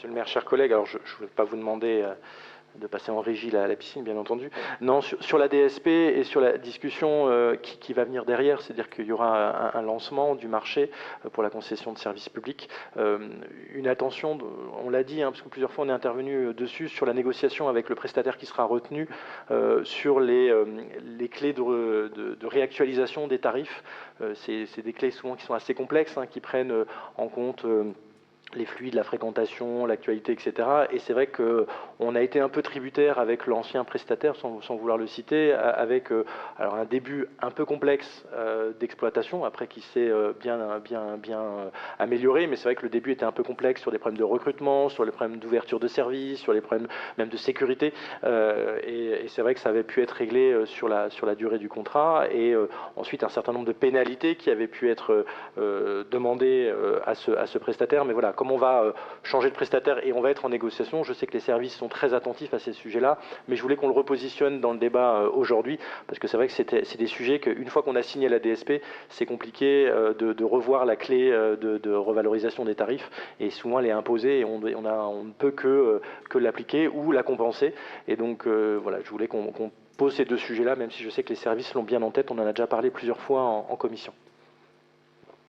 Monsieur le maire, chers collègues, alors je ne vais pas vous demander de passer en régie la piscine, bien entendu. Non, sur la DSP et sur la discussion qui va venir derrière, c'est-à-dire qu'il y aura un lancement du marché pour la concession de services publics. Une attention, on l'a dit, parce que plusieurs fois on est intervenu dessus, sur la négociation avec le prestataire qui sera retenu, sur les clés de réactualisation des tarifs. C'est des clés souvent qui sont assez complexes, qui prennent en compte les fluides, la fréquentation, l'actualité, etc. Et c'est vrai qu'on a été un peu tributaire avec l'ancien prestataire, sans vouloir le citer, avec alors un début un peu complexe d'exploitation, après qui s'est bien amélioré, mais c'est vrai que le début était un peu complexe sur des problèmes de recrutement, sur les problèmes d'ouverture de services, sur les problèmes même de sécurité. Et c'est vrai que ça avait pu être réglé sur la durée du contrat, et ensuite un certain nombre de pénalités qui avaient pu être demandées à ce prestataire. Mais voilà, comme on va changer de prestataire et on va être en négociation, je sais que les services sont très attentifs à ces sujets-là, mais je voulais qu'on le repositionne dans le débat aujourd'hui, parce que c'est vrai que c'est des sujets qu'une fois qu'on a signé la DSP, c'est compliqué de revoir la clé de revalorisation des tarifs, et souvent elle est imposée et on ne peut que l'appliquer ou la compenser. Et donc voilà, je voulais qu'on pose ces deux sujets-là, même si je sais que les services l'ont bien en tête, on en a déjà parlé plusieurs fois en commission.